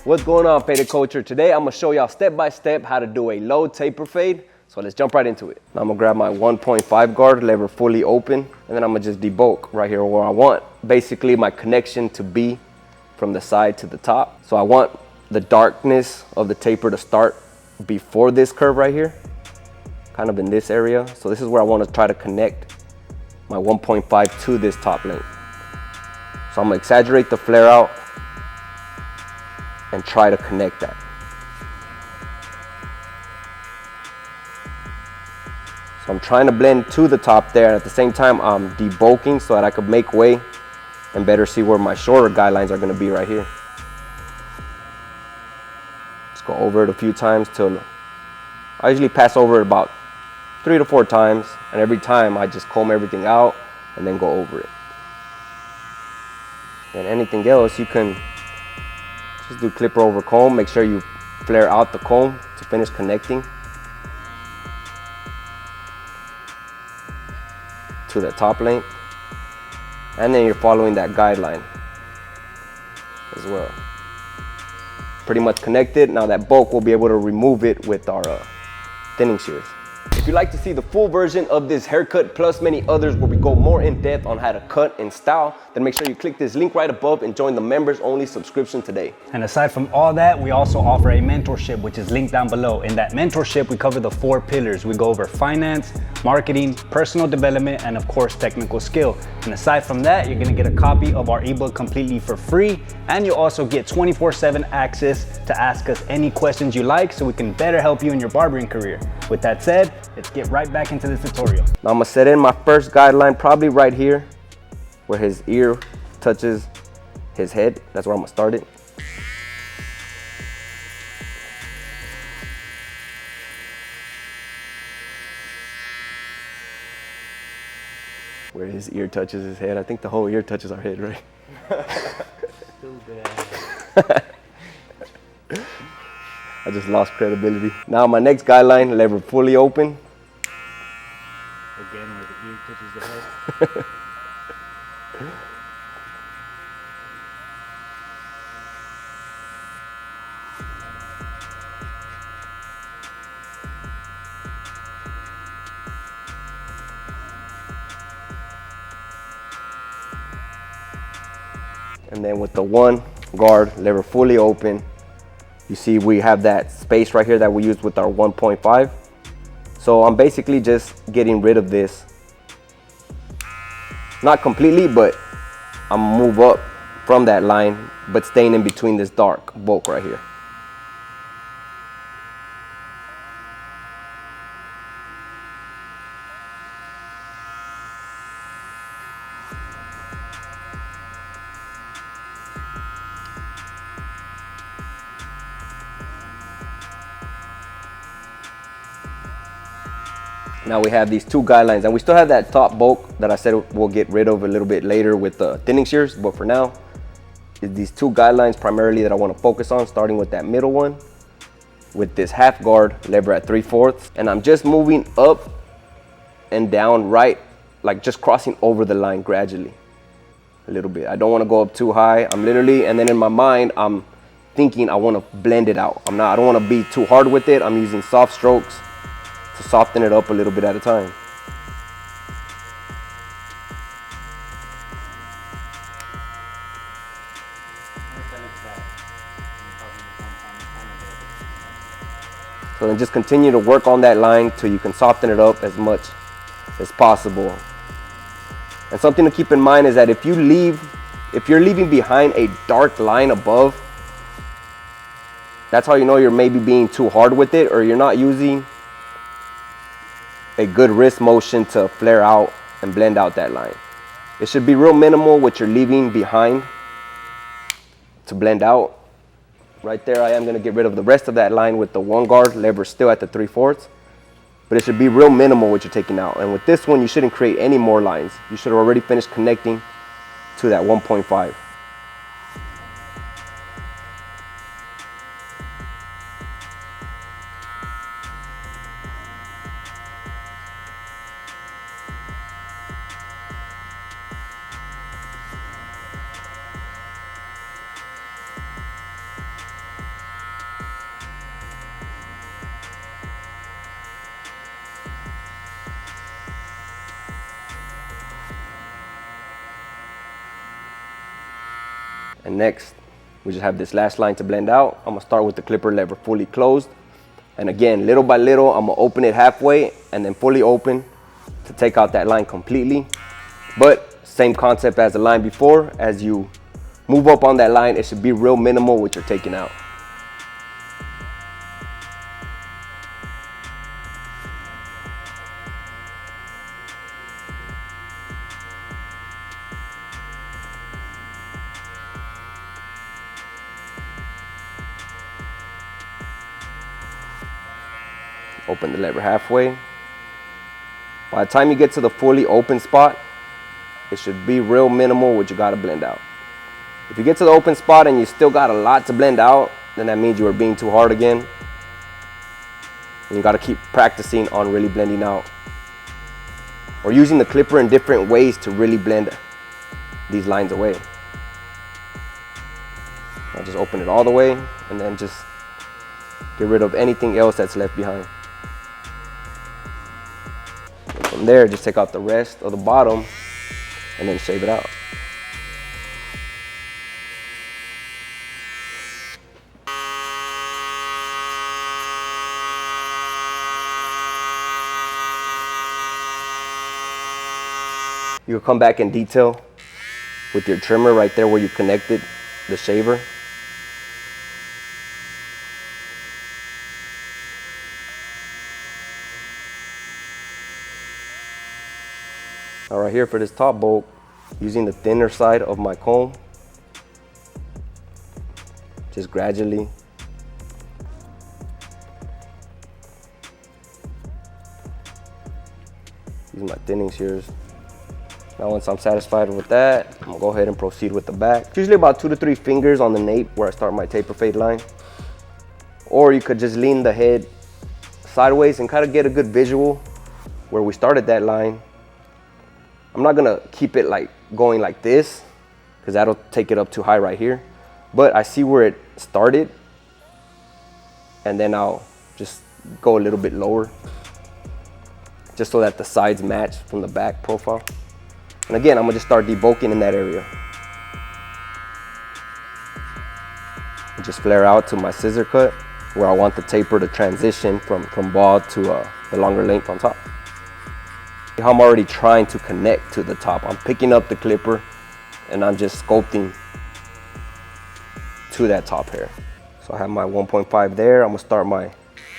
What's going on, Faded Culture? Today I'm gonna show y'all step by step how to do a low taper fade. So let's jump right into it. Now I'm gonna grab my 1.5 guard, lever fully open, and then I'm gonna just debulk right here where I want basically my connection to be from the side to the top. So I want the darkness of the taper to start before this curve right here, kind of in this area. So this is where I want to try to connect my 1.5 to this top length. So I'm gonna exaggerate the flare out and try to connect that. So I'm trying to blend to the top there, and at the same time I'm debulking so that I could make way and better see where my shorter guidelines are gonna be right here. Let's go over it a few times till I usually pass over it about 3 to 4 times, and every time I just comb everything out and then go over it. And anything else you can just do clipper over comb. Make sure you flare out the comb to finish connecting to the top length, and then you're following that guideline as well. Pretty much connected. Now that bulk, we'll be able to remove it with our thinning shears. If you'd like to see the full version of this haircut plus many others where we go more in depth on how to cut and style, then make sure you click this link right above and join the members only subscription today. And aside from all that, we also offer a mentorship, which is linked down below. In that mentorship, we cover the 4 pillars. We go over finance, marketing, personal development, and of course, technical skill. And aside from that, you're gonna get a copy of our ebook completely for free. And you'll also get 24/7 access to ask us any questions you like so we can better help you in your barbering career. With that said, let's get right back into this tutorial. Now I'm gonna set in my first guideline, probably right here where his ear touches his head. That's where I'm gonna start it. Where his ear touches his head. I think the whole ear touches our head, right? I just lost credibility. Now my next guideline, lever fully open. Again, where the ear touches the head. And then with the 1 guard, lever fully open, you see we have that space right here that we used with our 1.5. So I'm basically just getting rid of this. Not completely, but I'm gonna move up from that line, but staying in between this dark bulk right here. Now we have these 2 guidelines, and we still have that top bulk that I said we'll get rid of a little bit later with the thinning shears, but for now, it's these 2 guidelines primarily that I want to focus on, starting with that middle one with this half guard, lever at 3/4, and I'm just moving up and down right, like just crossing over the line gradually a little bit. I don't want to go up too high. I'm literally, and then in my mind, I'm thinking I want to blend it out. I don't want to be too hard with it. I'm using soft strokes to soften it up a little bit at a time. So then just continue to work on that line till you can soften it up as much as possible. And something to keep in mind is that if you're leaving behind a dark line above, that's how you know you're maybe being too hard with it, or you're not using a good wrist motion to flare out and blend out that line. It should be real minimal what you're leaving behind to blend out. Right there, I am gonna get rid of the rest of that line with the 1 guard, lever still at the 3/4, but it should be real minimal what you're taking out. And with this one, you shouldn't create any more lines. You should have already finished connecting to that 1.5. And next, we just have this last line to blend out. I'm gonna start with the clipper lever fully closed. And again, little by little, I'm gonna open it halfway and then fully open to take out that line completely. But same concept as the line before. As you move up on that line, it should be real minimal what you're taking out. Open the lever halfway. By the time you get to the fully open spot, it should be real minimal what you gotta blend out. If you get to the open spot and you still got a lot to blend out, then that means you are being too hard again. And you gotta keep practicing on really blending out, or using the clipper in different ways to really blend these lines away. I'll just open it all the way and then just get rid of anything else that's left behind. And from there, just take out the rest of the bottom and then shave it out. You can come back in detail with your trimmer right there where you connected the shaver. Now right here for this top bolt, using the thinner side of my comb, just gradually use my thinning shears. Now once I'm satisfied with that, I'm gonna go ahead and proceed with the back. It's usually about 2 to 3 fingers on the nape where I start my taper fade line. Or you could just lean the head sideways and kind of get a good visual where we started that line. I'm not gonna keep it like going like this because that'll take it up too high right here. But I see where it started, and then I'll just go a little bit lower just so that the sides match from the back profile. And again, I'm gonna just start debulking in that area. And just flare out to my scissor cut where I want the taper to transition from bald to the longer length on top. How I'm already trying to connect to the top. I'm picking up the clipper and I'm just sculpting to that top hair. So I have my 1.5 there. I'm gonna start my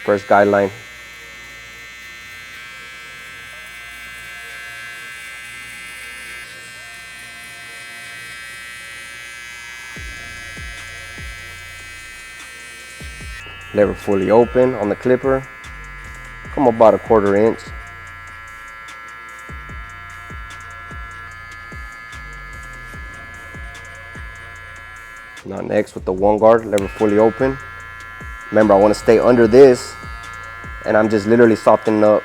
first guideline. Lever fully open on the clipper. Come about a 1/4 inch. Now next with the 1 guard, lever fully open. Remember, I want to stay under this, and I'm just literally softening up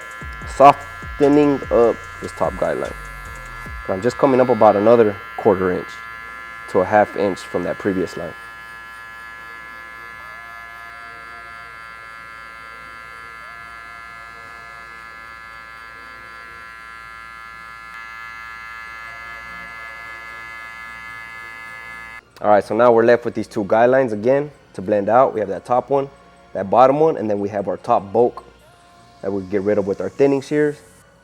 this top guideline. And I'm just coming up about another 1/4 inch to a 1/2 inch from that previous line. All right, so now we're left with these 2 guidelines again to blend out. We have that top one, that bottom one, and then we have our top bulk that we get rid of with our thinning shears.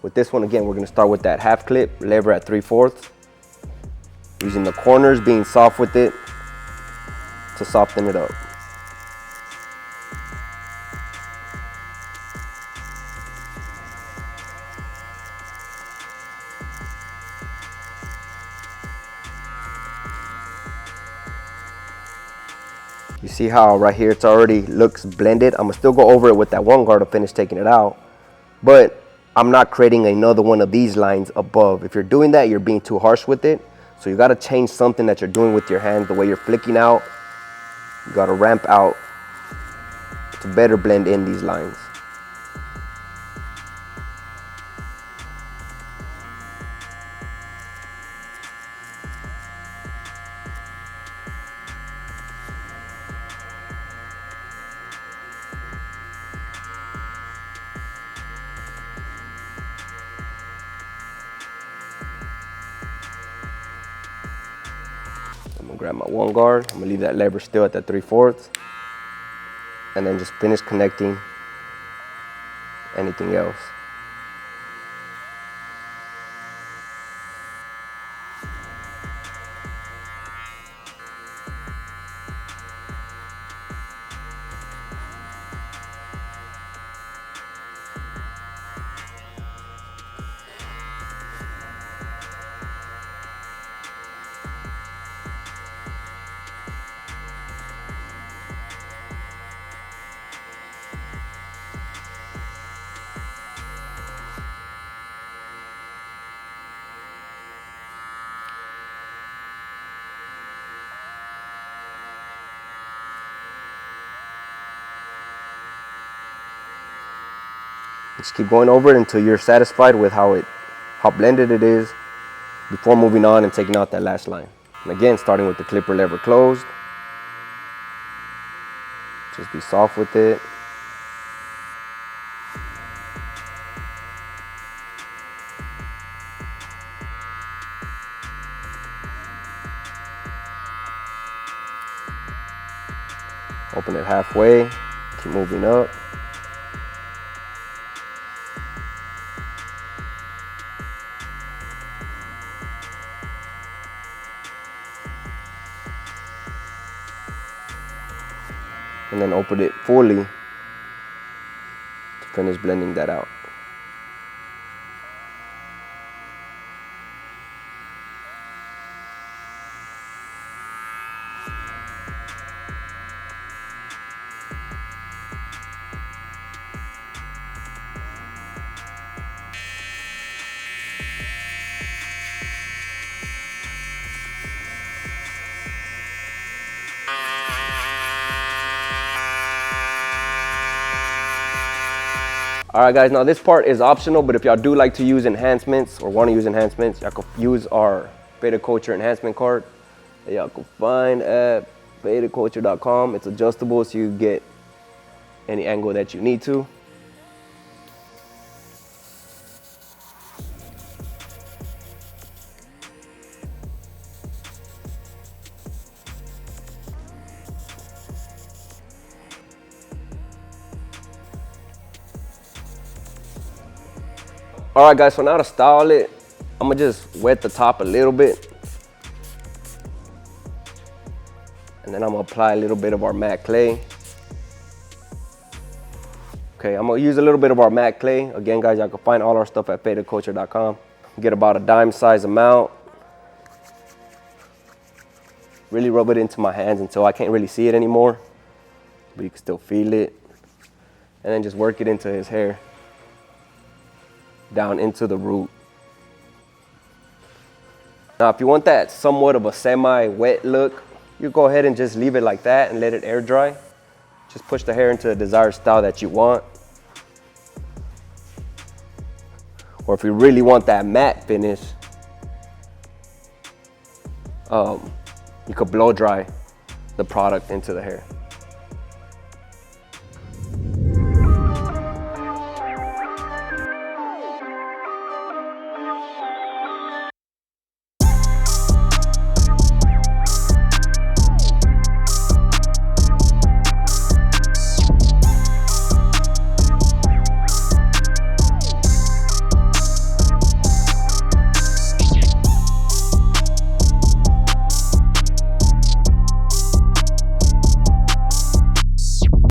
With this one, again, we're gonna start with that 1/2 clip, lever at 3/4, using the corners being soft with it to soften it up. You see how right here it's already looks blended? I'm gonna still go over it with that 1 guard to finish taking it out, but I'm not creating another one of these lines above. If you're doing that, you're being too harsh with it. So you gotta change something that you're doing with your hands, the way you're flicking out. You gotta ramp out to better blend in these lines. gonna grab my one guard. I'm gonna leave that lever still at that 3/4, and then just finish connecting anything else. Just keep going over it until you're satisfied with how blended it is before moving on and taking out that last line. And again, starting with the clipper lever closed. Just be soft with it. Open it halfway, keep moving up. And then open it fully to finish blending that out. All right, guys, now this part is optional, but if y'all do like to use enhancements or want to use enhancements, y'all can use our Beta Culture enhancement card that y'all can find at betaculture.com. It's adjustable, so you get any angle that you need to. All right, guys, so now to style it, I'm gonna just wet the top a little bit. And then I'm gonna apply a little bit of our matte clay. Okay, I'm gonna use a little bit of our matte clay. Again, guys, y'all can find all our stuff at betaculture.com. Get about a dime size amount. Really rub it into my hands until I can't really see it anymore, but you can still feel it. And then just work it into his hair, down into the root. Now, if you want that somewhat of a semi-wet look, you go ahead and just leave it like that and let it air dry. Just push the hair into the desired style that you want. Or if you really want that matte finish, you could blow dry the product into the hair.